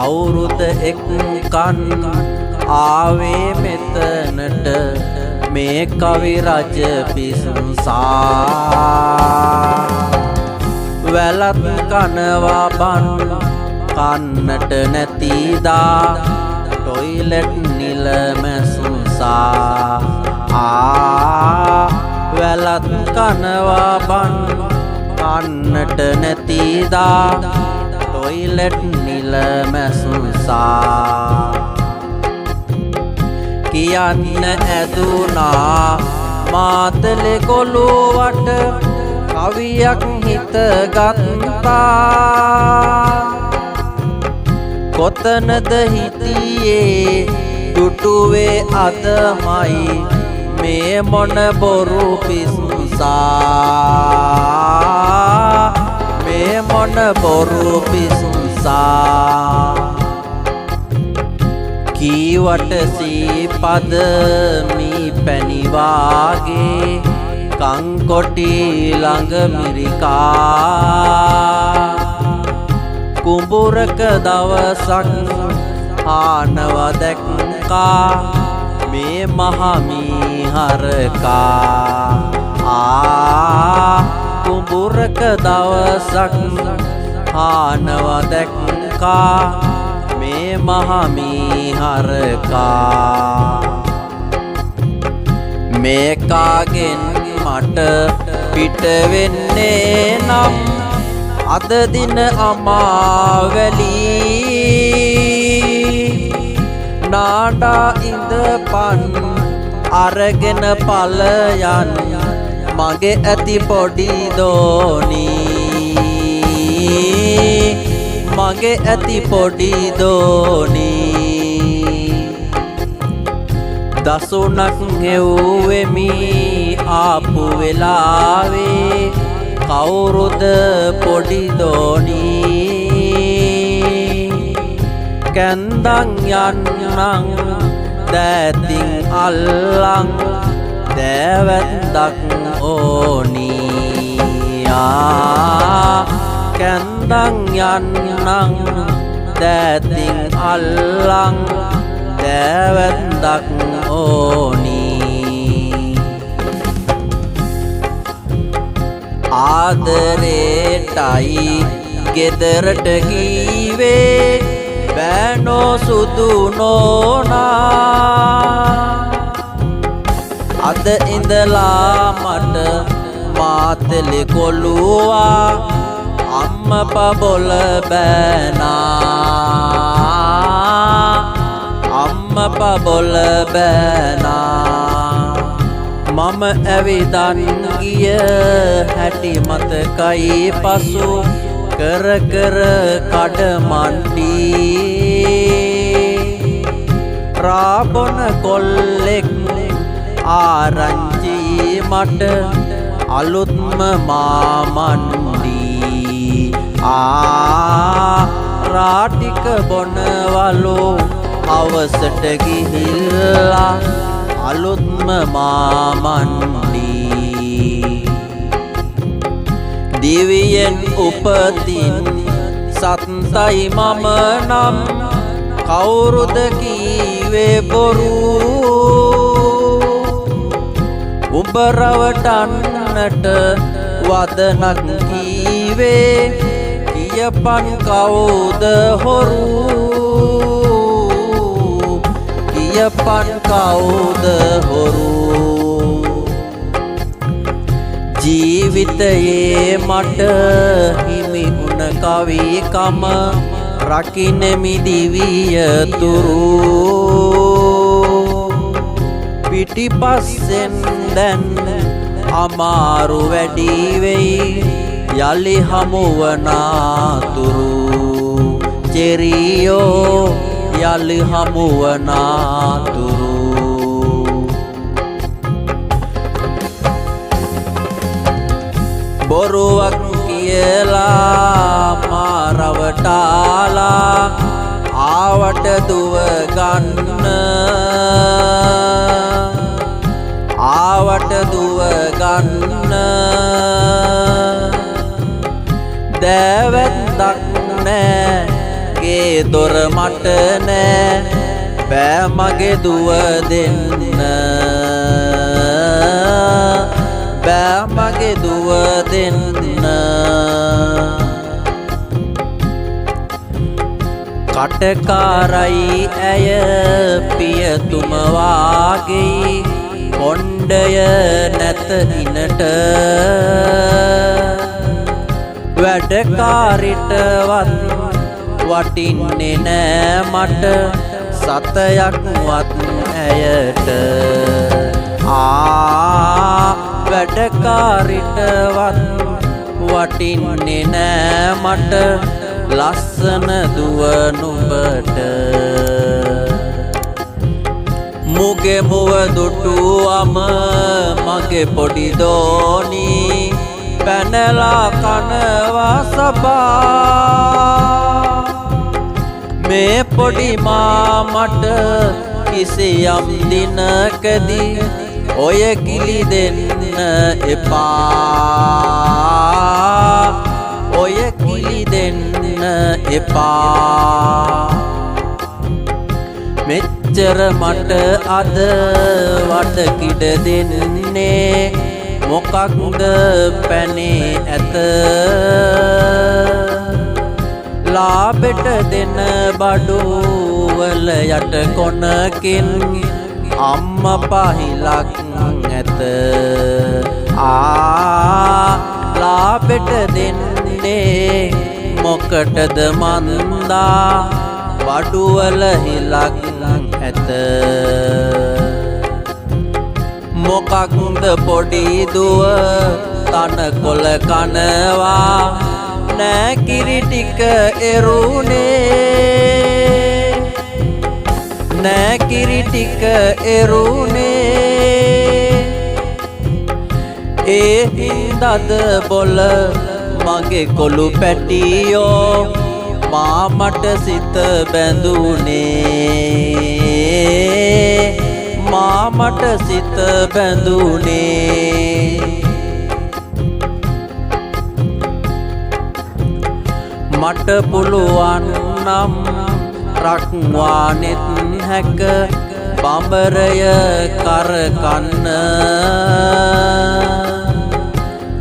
කවුරුද එක්කන් ආවේ මෙතනට මේ කවි රජ පිසුසා වැලත් කනවා බන් කන්නට නැතිදා ටොයිලට් නිල මැසුසා වැලත් කනවා බන් කන්නට නැතිදා ටොයිලට් නිල මැසුසා කියන්න ඇදුනා මාතලේ කොළුවට කවියක් හිතගත්තා කොතනද හිටියේ දුටුවේ අදමයි මේ මොන බොරු පිසුසා මේ මොන බොරු පිසුසා කීවට සීපද මී පැණිවාගේ කංකොටි ළඟ මිරිකා කුඹුරක දවසක් ආනව දැක්කා මේ මහමීහරකා කුඹුරක දවසක් ආනව දැක්කා මේ මහමීහරකා මේකාගෙන් මට පිට වෙන්නේ නම් අද දින අමාවැලි නාඩා ඉඳපන් අරගෙන පලයන් මගේ ඇති පොඩි දෝනී මගේ ඇති පොඩි දෝනී දසුනක් හෙව්වෙමි ආපු වෙලාවේ කවුරුද පොඩි දෝනී කැන්දන් යන්නං දෑතින් අල්ලං දෑවැද්දක් ඕනී කැන්දන් යන්නං දෑතින් අල්ලං දෑවැද්දක් ඕනී ආදරේටයි ගෙදරට කීවේ බෑනෝ සුදු නෝනා අද ඉඳලා මට මාතලේ කොළුවා අම්මපා බොල බෑනා අම්මපා බොල බෑනා මම ඇවිදන් ගිය හැටි මතකයි පසු කර කර කඩමණ්ඩි රාබොන කොල්ලෙක් ආරංචි මට අලුත්ම මාමණ්ඩි රාටික බොනවලු අවසට ගිහිල්ලා අලුත්ම මාමණ්ඩි දිවියෙන් උපතින් සත්තයි මම නම් කවුරුද කීවේ බොරු උඹ රවටන්නට වදනක් කීවේ කියපන් කවුද හොරු කියපන් කවුද හොරු ජීවිතයේ මට හිමි වුණ කවිකම රකින්නෙමි දිවියතුරු පිටිපස්සෙන් දැන් අමාරු වැඩි වෙයි යලි හමුවනාතුරු චෙරියෝ යලි හමුවනාතුරු බොරුවක් කියලා මාරවටාලා ආවට දුව ගන්න ආවට දුව ගන්න දෑවැද්දක් නෑ ගේ දොර මට නෑ බෑ මගේ දුව දෙන්න බෑ මගේ දුව දෙන්න කටකාරයි ඇය පියතුම වාගේ කොණ්ඩය නැත ඉනට වැඩකාරිටවත් වටින්නේ නෑ මට සතයක්වත් ඇයට වැඩකාරිටවත් වටින්නේ නෑ මට ලස්සන දුව නුඹට මුගේ මුව දුටුවම මගේ පොඩි දෝනි පැනලා කනවා සබා මේ පොඩි මාමට කිසියම් දිනකදී ඔය කිලි දෙන්න එපා ඔය කිලි දෙන්න එපා මෙච්චර මට අද වටකිඩ දෙන්නේ මොකක්ද පැනේ ඇත ලාබෙට දෙන බඩුවල යට කොනකින් අම්ම පහිලක් ඇත ලාබෙට දෙන්නේ මොකටද මන්දා බඩුවල හිලක් ඇත මොකක්ද පොඩි දුව තනකොළ කනවා නෑ කිරි ටික එරුනේ නෑ කිරි ටික එරුනේ ඒ හින්දද බොල මගේ කොළු පැටියෝ මාමට සිත බැඳුනේ මාමට සිත බැඳුනේ මට පුළුවන් නම් රක්වානෙත් හැක බඹරය කරකන්න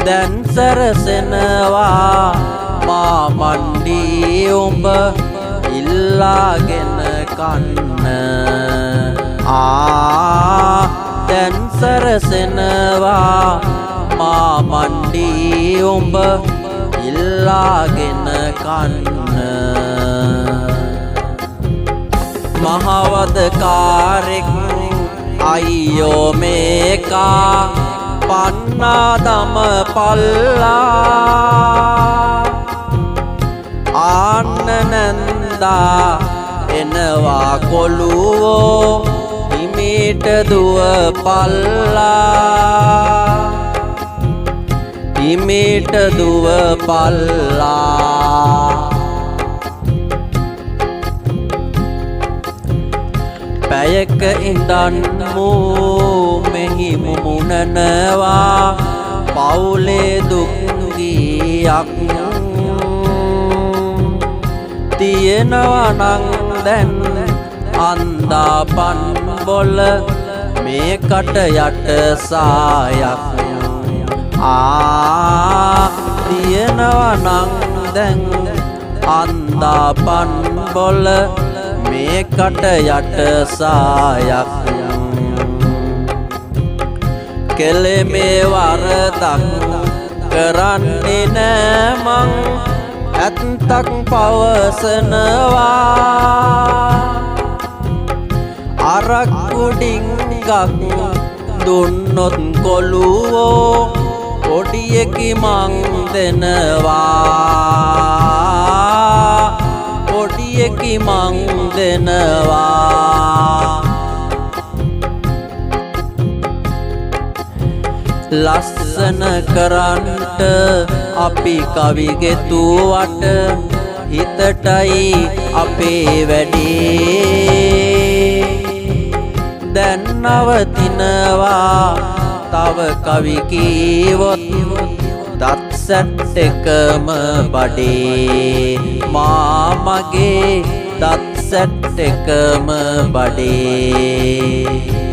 දැන් සැරසෙනවා මාමණ්ඩි උඹ ඉල්ලාගෙන කන්න දැන් සැරසෙනවා මාමණ්ඩි උඹ ඉල්ලාගෙන කන්න මහවදකාරෙක් අයියෝ මේකා පන්නා දම පල්ලා ආන්න නැන්දා එනවා කොළුවෝ හිමීට දුව පල්ලා හිමීට දුව පල්ලා පැයක ඉඳන් මෙහි මුමුණනවා පවුලේ දුක්ගියක් තියෙනවා නං දැන් අන්දාපන් බොල මේකට යට සායක් තියෙනවා නං දැන් අන්දාපන් බොල මේකට යට සායක් කෙලෙමේ වරදක් කරන්නේ නෑ මං ඇත්තක් පවසනවා අරක්කු ඩිංගක් දුන්නොත් කොළුවෝ පොඩියකි මං දෙනවා පොඩියකි මං දෙනවා ලස්සන කරන්ට අපි කවි ගෙතුවට හිතටයි අපේ වැඩේ දැන් නවතිනවා තව කවි කීවොත් දත් සැට් එකම බඩේ මා මගේ දත් සැට් එකම බඩේ